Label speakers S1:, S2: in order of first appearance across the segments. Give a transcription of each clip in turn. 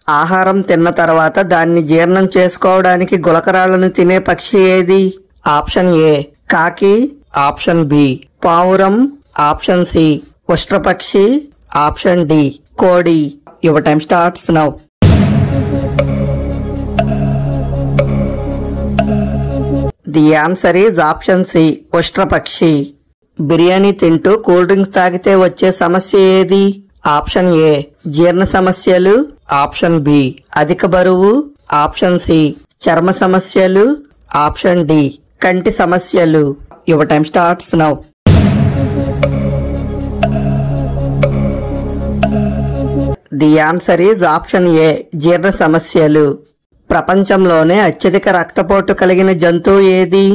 S1: ఆహారం తిన్న తర్వాత దాన్ని జీర్ణం చేసుకోవడానికి గులకరాళ్లను తినే పక్షి ఏది? ఆప్షన్ ఏ కాకి, ఆప్షన్ బి పావురం, ఆప్షన్ సి ఉష్ట్రపక్షి, ఆప్షన్ డి కోడి. Your time starts now. The answer is option C ఉష్ట్రపక్షి. బిర్యానీ తింటూ కూల్ డ్రింక్స్ తాగితే వచ్చే సమస్య ఏది? ఆప్షన్ ఏ జీర్ణ సమస్యలు, ఆప్షన్ బి అధిక బరువు, ఆప్షన్ సి చర్మ సమస్యలు, ఆప్షన్ డి కంటి సమస్యలు. Your time starts now. The answer is option ఏ జీర్ణ సమస్యలు. ప్రపంచంలోనే అత్యధిక రక్తపోటు కలిగిన జంతువు ఏది?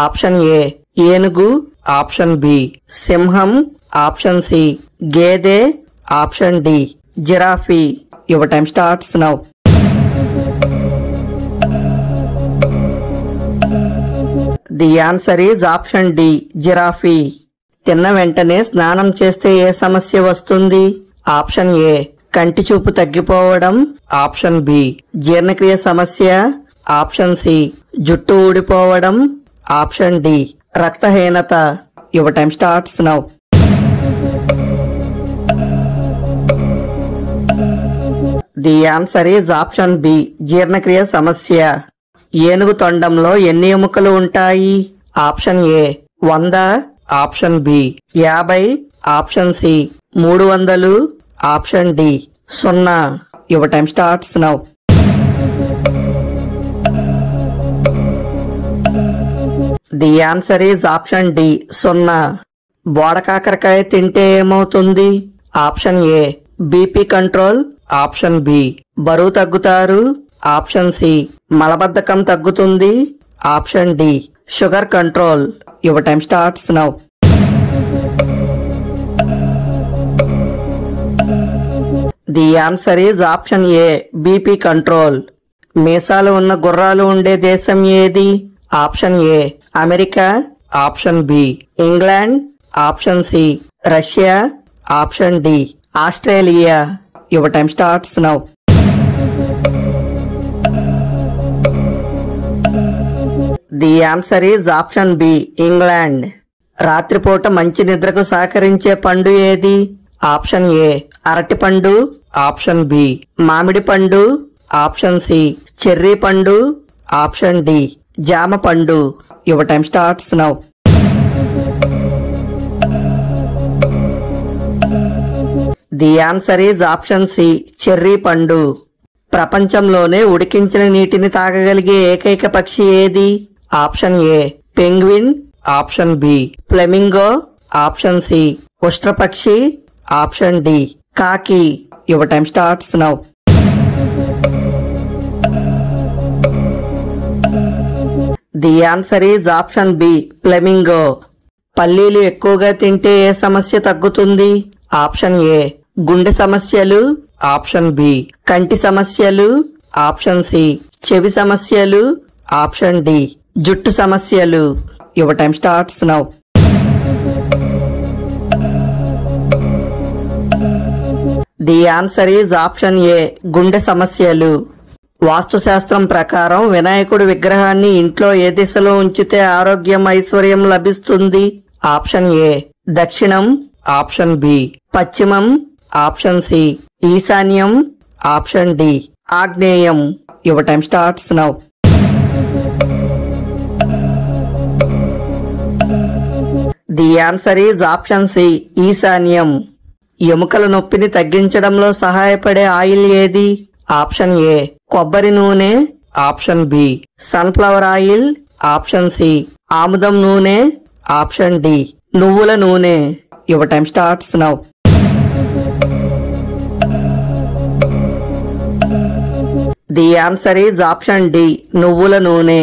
S1: ఆప్షన్ ఏ ఏనుగు, ఆప్షన్ బి సింహం, ఆప్షన్ సి గేదె, option D giraffe. Your time starts now. The answer is option D giraffe. తిన్న వెంటనే స్నానం చేస్తే ఏ సమస్య వస్తుంది? ఆప్షన్ ఏ కంటి చూపు తగ్గిపోవడం, ఆప్షన్ బి జీర్ణక్రియ సమస్య, ఆప్షన్ సి జుట్టు ఊడిపోవడం, ఆప్షన్ డి రక్తహీనత. Your time starts now. The answer is option B జీర్ణక్రియ సమస్య. ఏనుగు తొండంలో ఎన్ని ఎముకలు ఉంటాయి? Option A 100, option B 50, option C 300, option D 0. Your time starts now. The answer is option D 0. బోడకాకరకాయ తింటే ఏమవుతుంది? Option A BP control, option B బరువు తగ్గుతారు, ఆప్షన్ సి మలబద్ధకం తగ్గుతుంది, option D sugar control. Your time starts now. The answer is option A BP control. మీసాలు ఉన్న గుర్రాలు ఉండే దేశం ఏది? Option A America, option B England, option C Russia, option D Australia. Your time starts now. The answer is option B England. రాత్రిపూట మంచి నిద్రకు సహకరించే పండు ఏది? ఆప్షన్ ఏ అరటిపండు, ఆప్షన్ బి మామిడి పండు, ఆప్షన్ సి చెర్రీ పండు, ఆప్షన్ డి జామ పండు. Your time starts now. The answer is option C cherry పండు. ప్రపంచంలోనే ఉడికించిన నీటిని తాగగలిగే ఏకైక పక్షి ఏది? Option A penguin, option B flamingo, option C ఉష్ట్రపక్షి, ఆప్షన్ డి కాకి. Your time starts now. The answer is option B flamingo. పల్లీలు ఎక్కువగా తింటే ఏ సమస్య తగ్గుతుంది? ఆప్షన్ ఏ గుండె సమస్యలు, ఆప్షన్ బి కంటి సమస్యలు, ఆప్షన్ సి చెవి సమస్యలు, ఆప్షన్ డి జుట్టు సమస్యలు. Your time starts now. The answer is option ఏ గుండె సమస్యలు. వాస్తుశాస్త్రం ప్రకారం వినాయకుడి విగ్రహాన్ని ఇంట్లో ఏ దిశలో ఉంచితే ఆరోగ్యం, ఐశ్వర్యం లభిస్తుంది? ఆప్షన్ ఏ దక్షిణం, ఆప్షన్ బి పశ్చిమం, ఆప్షన్ సి ఈశాన్యం, ఆప్షన్ డి ఆగ్నేయం. Your time starts now. The answer is option C ఈశాన్యం. ఎముకల నొప్పిని తగ్గించడంలో సహాయపడే ఆయిల్ ఏది? ఆప్షన్ ఏ కొబ్బరి నూనె, option B sunflower oil, option C ఆముదం నూనె, ఆప్షన్ డి నువ్వుల నూనె. Your time starts now. The answer is option D నువ్వుల నూనె.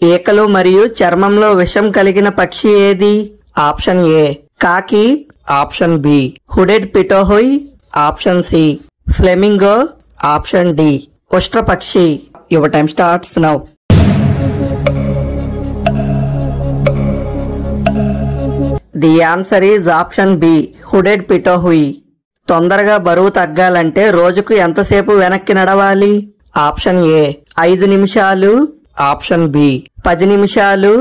S1: ఈకలు మరియు చర్మంలో విషం కలిగిన పక్షి ఏది? ఆప్షన్ ఏ కాకి, option B hooded pitohui, option C flamingo, option D ఉష్ట్రపక్షి. Your time starts now. The answer is option B hooded pitohui. తొందరగా బరువు తగ్గాలంటే రోజుకు ఎంతసేపు వెనక్కి నడవాలి? ఆప్షన్ ఏ 5 నిమిషాలు, ఆప్షన్ బి 10 నిమిషాలు,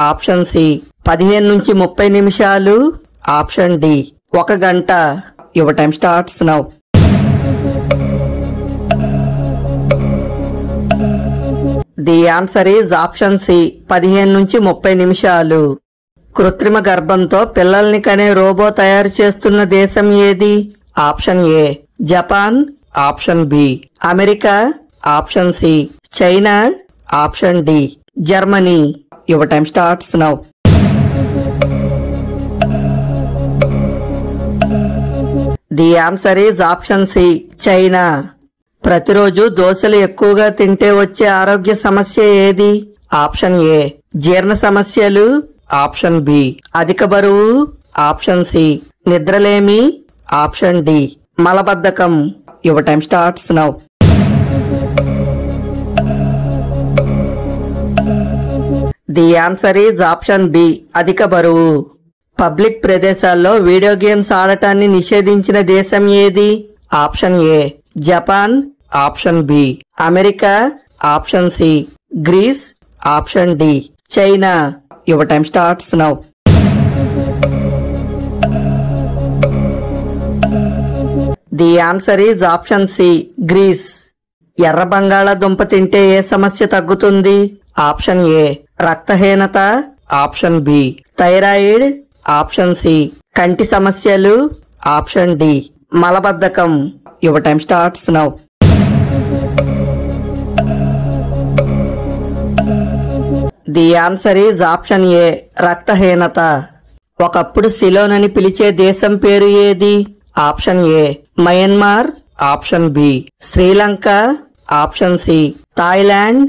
S1: ఆప్షన్ సి 15 నుంచి 30 నిమిషాలు, ఆప్షన్ డి 1 గంట. Your time starts now. The answer is option C 15 నుంచి 30 నిమిషాలు. కృత్రిమ గర్భంతో పిల్లల్ని కనే రోబో తయారు చేస్తున్న దేశం ఏది? Option A Japan, option B America, option C China, option D Germany. Your time starts now. The answer is option C China. ప్రతిరోజు దోశలు ఎక్కువగా తింటే వచ్చే ఆరోగ్య సమస్య ఏది? ఆప్షన్ ఏ జీర్ణ సమస్యలు, ఆప్షన్ బి అధిక బరువు, ఆప్షన్ సి నిద్రలేమి, ఆప్షన్ డి మలబద్ధకం. Your time starts now. The answer is option B అధిక బరువు. పబ్లిక్ ప్రదేశాల్లో వీడియో గేమ్స్ ఆడటాన్ని నిషేధించిన దేశం ఏది? Option A Japan, option B America, option C Greece, option D China. Your time starts now. The answer is option C Greece. ఎర్ర బంగాళాదుంప తింటే ఏ సమస్య తగ్గుతుంది? ఆప్షన్ ఏ రక్తహీనత, option B thyroid, option C కంటి సమస్యలు, ఆప్షన్ డి మలబద్ధకం. Your time starts now. The answer is option A రక్తహీనత. ఒకప్పుడు సిలోన్ అని పిలిచే దేశం పేరు ఏది? Option A Myanmar, option B Sri Lanka, option C Thailand,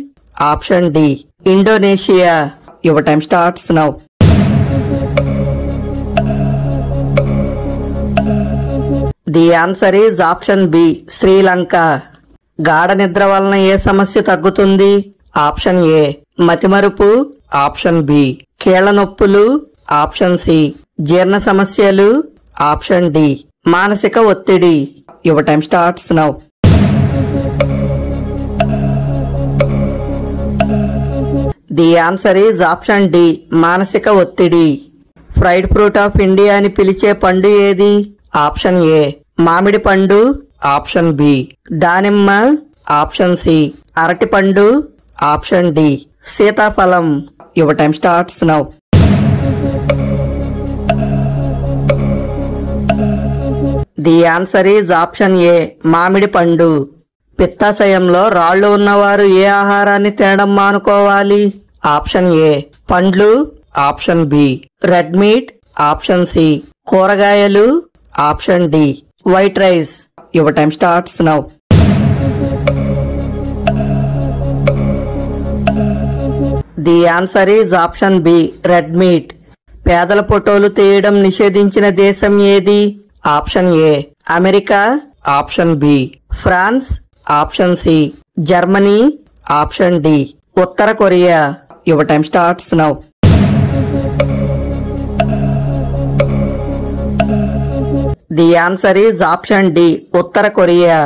S1: option D Indonesia. Your time starts now. The answer is option B Sri Lanka. గాఢ నిద్ర వలన ఏ సమస్య తగ్గుతుంది? ఆప్షన్ ఏ మతిమరుపు, ఆప్షన్ బి కీళ్ల నొప్పులు, ఆప్షన్ సి జీర్ణ సమస్యలు, ఆప్షన్ డి మానసిక ఒత్తిడి. Your time starts now. The answer is option D మానసిక ఒత్తిడి. ఫ్రైడ్ ఫ్రూట్ ఆఫ్ ఇండియా అని పిలిచే పండు ఏది? ఆప్షన్ ఏ మామిడి పండు, ఆప్షన్ బి దానిమ్మ, ఆప్షన్ సి అరటి పండు, ఆప్షన్ డి సీతాఫలం. Your time starts now. The answer is option ఏ మామిడి పండు. పిత్తాశయంలో రాళ్లు ఉన్నవారు ఏ ఆహారాన్ని తినడం మానుకోవాలి? ఆప్షన్ ఏ పండ్లు, option B red meat, option C కూరగాయలు, option D white rice. Your time starts now. The answer is option B red meat. పేదల ఫోటోలు తీయడం నిషేధించిన దేశం ఏది? Option A America, option B France, option C Germany, option D ఉత్తర Korea. Your time starts now. The answer is option D ఉత్తర Korea.